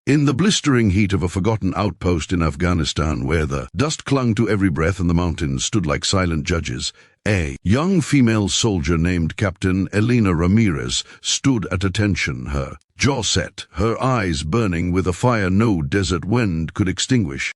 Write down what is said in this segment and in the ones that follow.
In the blistering heat of a forgotten outpost in Afghanistan where the dust clung to every breath and the mountains stood like silent judges, a young female soldier named Captain Elena Ramirez stood at attention, her jaw set, her eyes burning with a fire no desert wind could extinguish.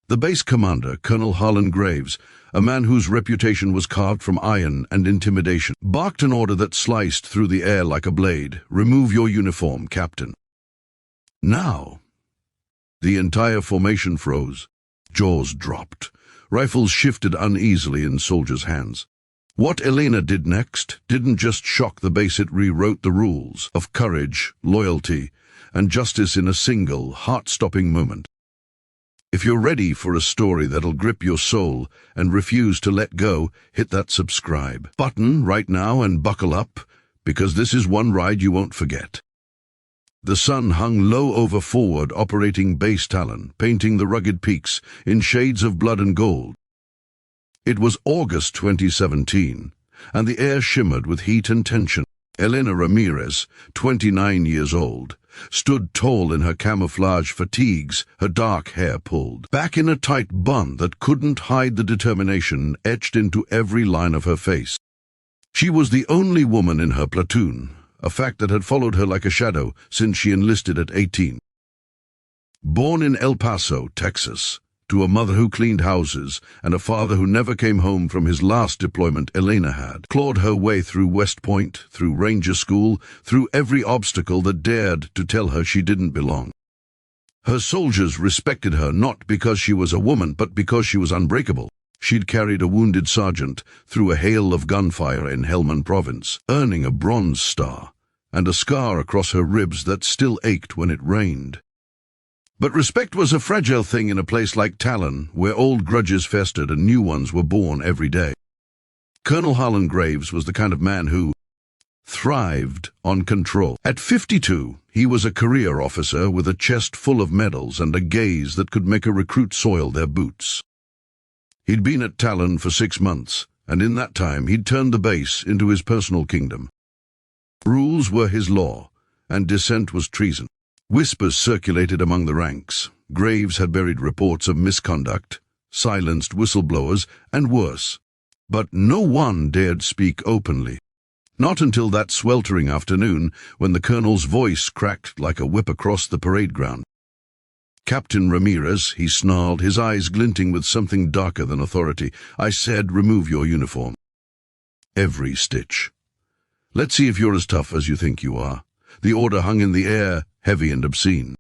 The base commander, Colonel Harlan Graves, a man whose reputation was carved from iron and intimidation, barked an order that sliced through the air like a blade. "Remove your uniform, Captain." Now, the entire formation froze. Jaws dropped. Rifles shifted uneasily in soldiers' hands. What Elena did next didn't just shock the base, it rewrote the rules of courage, loyalty, and justice in a single, heart-stopping moment. If you're ready for a story that'll grip your soul and refuse to let go, hit that subscribe button right now and buckle up, because this is one ride you won't forget. The sun hung low over forward operating base Talon, painting the rugged peaks in shades of blood and gold. It was August 2017, and the air shimmered with heat and tension. Elena Ramirez, 29 years old, stood tall in her camouflage fatigues, her dark hair pulled back in a tight bun that couldn't hide the determination etched into every line of her face. She was the only woman in her platoon, a fact that had followed her like a shadow since she enlisted at 18. Born in El Paso, Texas, to a mother who cleaned houses and a father who never came home from his last deployment, Elena had clawed her way through West Point, through Ranger School, through every obstacle that dared to tell her she didn't belong. Her soldiers respected her not because she was a woman, but because she was unbreakable. She'd carried a wounded sergeant through a hail of gunfire in Helmand Province, earning a Bronze Star, and a scar across her ribs that still ached when it rained. But respect was a fragile thing in a place like Talon, where old grudges festered and new ones were born every day. Colonel Harlan Graves was the kind of man who thrived on control. At 52, he was a career officer with a chest full of medals and a gaze that could make a recruit soil their boots. He'd been at Talon for 6 months, and in that time he'd turned the base into his personal kingdom. Rules were his law, and dissent was treason. Whispers circulated among the ranks. Graves had buried reports of misconduct, silenced whistleblowers, and worse. But no one dared speak openly. Not until that sweltering afternoon when the colonel's voice cracked like a whip across the parade ground. "Captain Ramirez," he snarled, his eyes glinting with something darker than authority, "I said remove your uniform. Every stitch. Let's see if you're as tough as you think you are." The order hung in the air, heavy and obscene.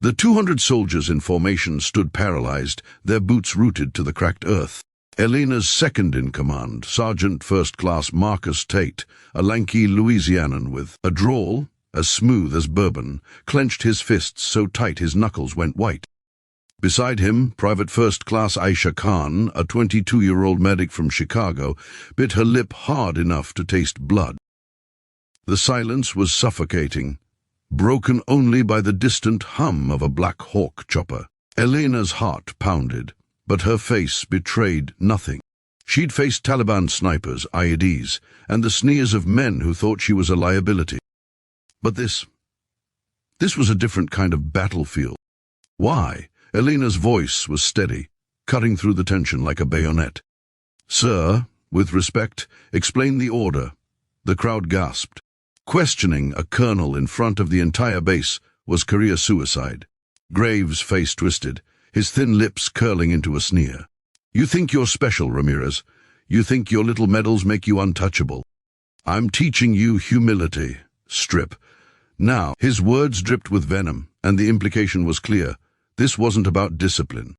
The 200 soldiers in formation stood paralyzed, their boots rooted to the cracked earth. Elena's second-in-command, Sergeant First Class Marcus Tate, a lanky Louisianan with a drawl as smooth as bourbon, clenched his fists so tight his knuckles went white. Beside him, Private First Class Aisha Khan, a 22-year-old medic from Chicago, bit her lip hard enough to taste blood. The silence was suffocating, broken only by the distant hum of a Black Hawk chopper. Elena's heart pounded, but her face betrayed nothing. She'd faced Taliban snipers, IEDs, and the sneers of men who thought she was a liability. But this was a different kind of battlefield. Why? Elena's voice was steady, cutting through the tension like a bayonet. "Sir, with respect, explain the order." The crowd gasped. Questioning a colonel in front of the entire base was career suicide. Graves' face twisted, his thin lips curling into a sneer. "You think you're special, Ramirez. You think your little medals make you untouchable. I'm teaching you humility. Strip." Now, his words dripped with venom, and the implication was clear. This wasn't about discipline.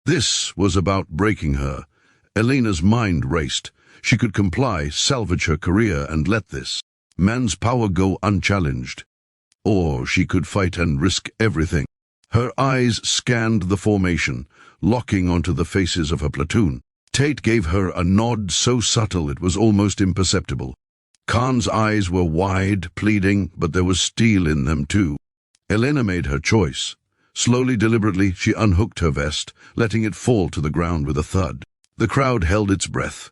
This was about breaking her. Elena's mind raced. She could comply, salvage her career, and let this man's power go unchallenged. Or she could fight and risk everything. Her eyes scanned the formation, locking onto the faces of her platoon. Tate gave her a nod so subtle it was almost imperceptible. Khan's eyes were wide, pleading, but there was steel in them too. Elena made her choice. Slowly, deliberately, she unhooked her vest, letting it fall to the ground with a thud. The crowd held its breath.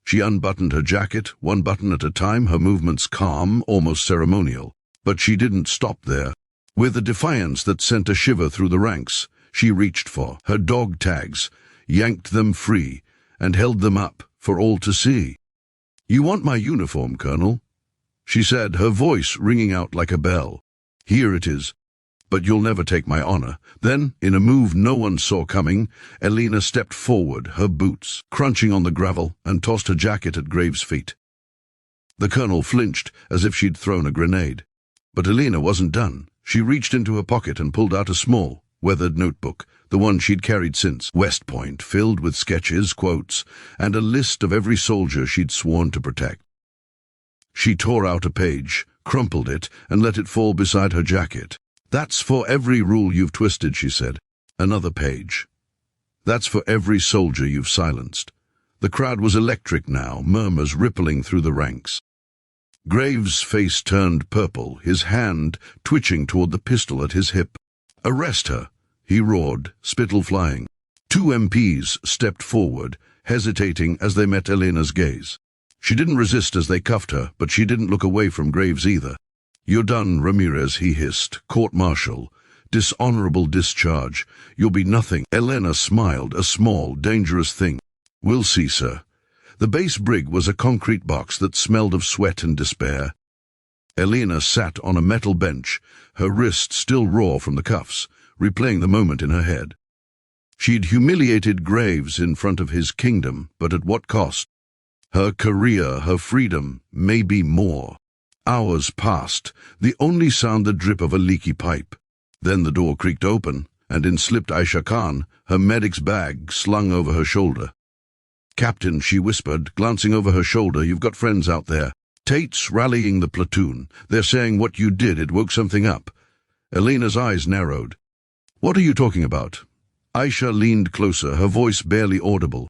She unbuttoned her jacket, one button at a time, her movements calm, almost ceremonial. But she didn't stop there. With a defiance that sent a shiver through the ranks, she reached for her dog tags, yanked them free, and held them up for all to see. "You want my uniform, Colonel?" she said, her voice ringing out like a bell. "Here it is, but you'll never take my honor." Then, in a move no one saw coming, Elena stepped forward, her boots crunching on the gravel, and tossed her jacket at Graves' feet. The colonel flinched as if she'd thrown a grenade. But Elena wasn't done. She reached into her pocket and pulled out a small, weathered notebook, the one she'd carried since West Point, filled with sketches, quotes, and a list of every soldier she'd sworn to protect. She tore out a page, crumpled it, and let it fall beside her jacket. "That's for every rule you've twisted," she said. Another page. "That's for every soldier you've silenced." The crowd was electric now, murmurs rippling through the ranks. Graves' face turned purple, his hand twitching toward the pistol at his hip. "Arrest her," he roared, spittle flying. Two MPs stepped forward, hesitating as they met Elena's gaze. She didn't resist as they cuffed her, but she didn't look away from Graves either. "You're done, Ramirez," he hissed. "Court-martial. Dishonorable discharge. You'll be nothing." Elena smiled, a small, dangerous thing. "We'll see, sir." The base brig was a concrete box that smelled of sweat and despair. Elena sat on a metal bench, her wrists still raw from the cuffs, replaying the moment in her head. She'd humiliated Graves in front of his kingdom, but at what cost? Her career, her freedom, maybe more. Hours passed, the only sound the drip of a leaky pipe. Then the door creaked open, and in slipped Aisha Khan, her medic's bag slung over her shoulder. "Captain," she whispered, glancing over her shoulder, "you've got friends out there. Tate's rallying the platoon. They're saying what you did, it woke something up." Elena's eyes narrowed. "What are you talking about?" Aisha leaned closer, her voice barely audible.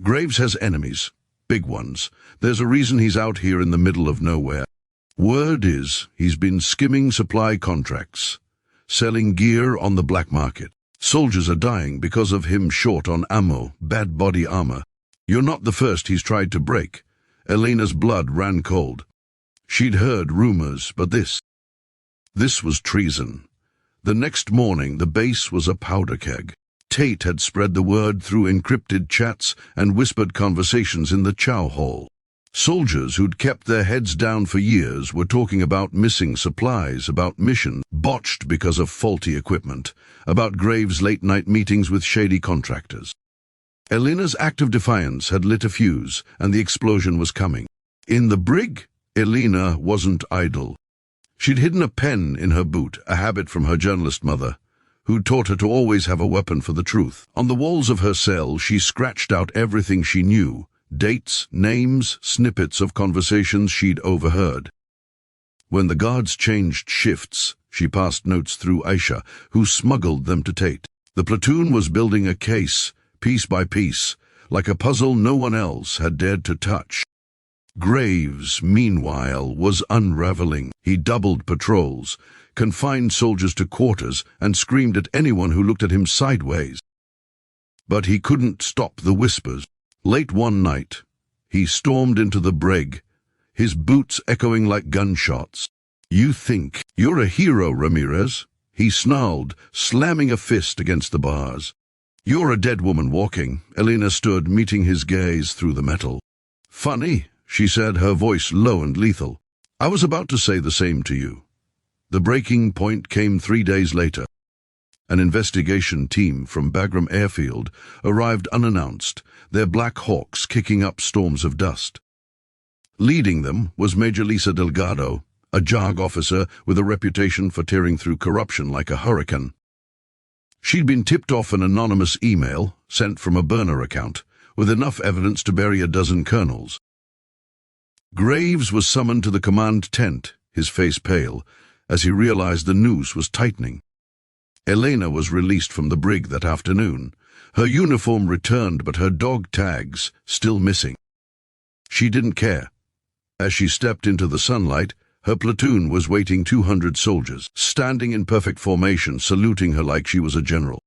"Graves has enemies, big ones. There's a reason he's out here in the middle of nowhere. Word is he's been skimming supply contracts, selling gear on the black market. Soldiers are dying because of him short on ammo, bad body armor. You're not the first he's tried to break." Elena's blood ran cold. She'd heard rumors, but this was treason. The next morning, the base was a powder keg. Tate had spread the word through encrypted chats and whispered conversations in the chow hall. Soldiers who'd kept their heads down for years were talking about missing supplies, about missions botched because of faulty equipment, about Graves' late-night meetings with shady contractors. Elena's act of defiance had lit a fuse, and the explosion was coming. In the brig, Elena wasn't idle. She'd hidden a pen in her boot, a habit from her journalist mother, who'd taught her to always have a weapon for the truth. On the walls of her cell, she scratched out everything she knew, dates, names, snippets of conversations she'd overheard. When the guards changed shifts, she passed notes through Aisha, who smuggled them to Tate. The platoon was building a case, piece by piece, like a puzzle no one else had dared to touch. Graves, meanwhile, was unraveling. He doubled patrols, confined soldiers to quarters, and screamed at anyone who looked at him sideways. But he couldn't stop the whispers. Late one night, he stormed into the brig, his boots echoing like gunshots. "You think you're a hero, Ramirez," he snarled, slamming a fist against the bars. "You're a dead woman walking." Elena stood, meeting his gaze through the metal. "Funny," she said, her voice low and lethal. "I was about to say the same to you." The breaking point came 3 days later. An investigation team from Bagram Airfield arrived unannounced, their Black Hawks kicking up storms of dust. Leading them was Major Lisa Delgado, a JAG officer with a reputation for tearing through corruption like a hurricane. She'd been tipped off an anonymous email, sent from a burner account, with enough evidence to bury a dozen colonels. Graves was summoned to the command tent, his face pale, as he realized the noose was tightening. Elena was released from the brig that afternoon, her uniform returned but her dog tags still missing. She didn't care. As she stepped into the sunlight, her platoon was waiting 200 soldiers, standing in perfect formation, saluting her like she was a general.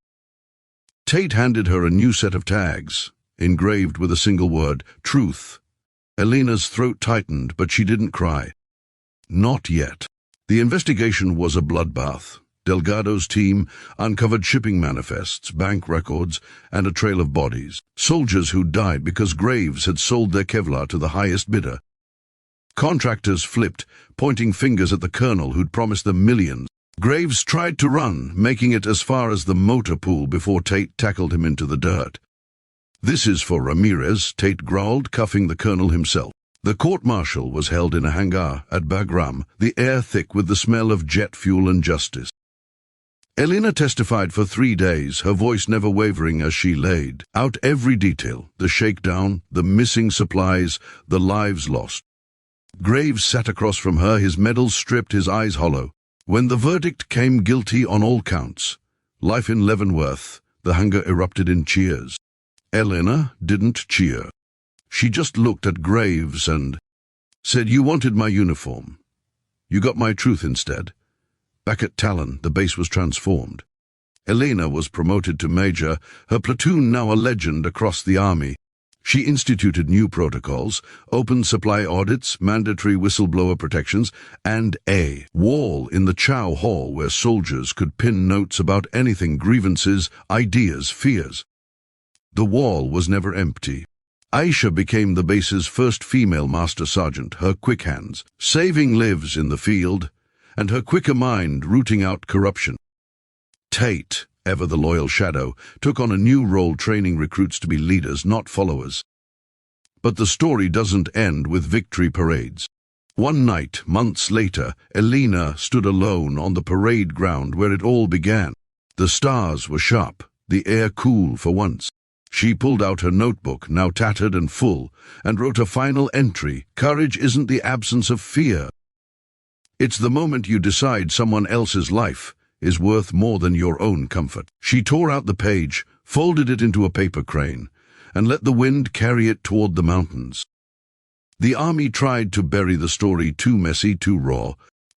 Tate handed her a new set of tags, engraved with a single word, truth. Elena's throat tightened, but she didn't cry. Not yet. The investigation was a bloodbath. Delgado's team uncovered shipping manifests, bank records, and a trail of bodies. Soldiers who died because Graves had sold their Kevlar to the highest bidder. Contractors flipped, pointing fingers at the colonel who'd promised them millions. Graves tried to run, making it as far as the motor pool before Tate tackled him into the dirt. "This is for Ramirez," Tate growled, cuffing the colonel himself. The court-martial was held in a hangar at Bagram, the air thick with the smell of jet fuel and justice. Elena testified for 3 days, her voice never wavering as she laid out every detail, the shakedown, the missing supplies, the lives lost. Graves sat across from her, his medals stripped, his eyes hollow. When the verdict came guilty on all counts, life in Leavenworth, the hangar erupted in cheers. Elena didn't cheer. She just looked at Graves and said, "You wanted my uniform. You got my truth instead." Back at Talon, the base was transformed. Elena was promoted to major, her platoon now a legend across the army. She instituted new protocols, open supply audits, mandatory whistleblower protections, and a wall in the Chow Hall where soldiers could pin notes about anything, grievances, ideas, fears. The wall was never empty. Aisha became the base's first female master sergeant, her quick hands, saving lives in the field, and her quicker mind rooting out corruption. Tate, ever the loyal shadow, took on a new role, training recruits to be leaders, not followers. But the story doesn't end with victory parades. One night, months later, Elena stood alone on the parade ground where it all began. The stars were sharp, the air cool for once. She pulled out her notebook, now tattered and full, and wrote a final entry: "Courage isn't the absence of fear. It's the moment you decide someone else's life is worth more than your own comfort." She tore out the page, folded it into a paper crane, and let the wind carry it toward the mountains. The army tried to bury the story, too messy, too raw,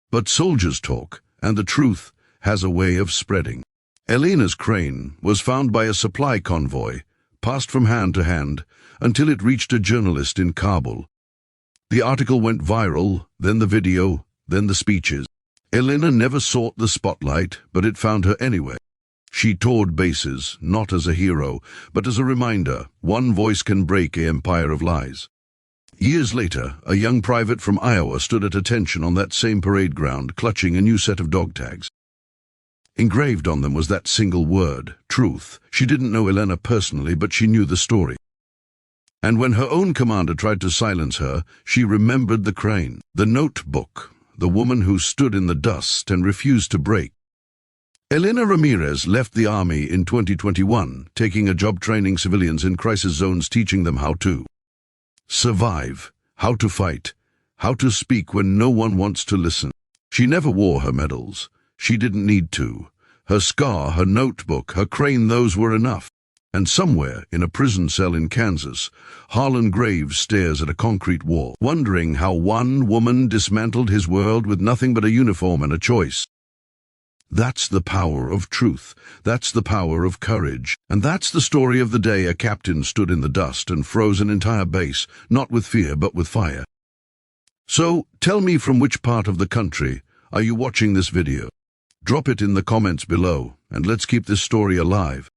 but soldiers talk, and the truth has a way of spreading. Elena's crane was found by a supply convoy, passed from hand to hand, until it reached a journalist in Kabul. The article went viral, then the video, then the speeches. Elena never sought the spotlight, but it found her anyway. She toured bases, not as a hero, but as a reminder: one voice can break an empire of lies. Years later, a young private from Iowa stood at attention on that same parade ground, clutching a new set of dog tags. Engraved on them was that single word: truth. She didn't know Elena personally, but she knew the story. And when her own commander tried to silence her, she remembered the crane, the notebook, the woman who stood in the dust and refused to break. Elena Ramirez left the army in 2021, taking a job training civilians in crisis zones, teaching them how to survive, how to fight, how to speak when no one wants to listen. She never wore her medals. She didn't need to. Her scar, her notebook, her crane, those were enough. And somewhere, in a prison cell in Kansas, Harlan Graves stares at a concrete wall, wondering how one woman dismantled his world with nothing but a uniform and a choice. That's the power of truth. That's the power of courage. And that's the story of the day a captain stood in the dust and froze an entire base, not with fear, but with fire. So, tell me, from which part of the country are you watching this video? Drop it in the comments below, and let's keep this story alive.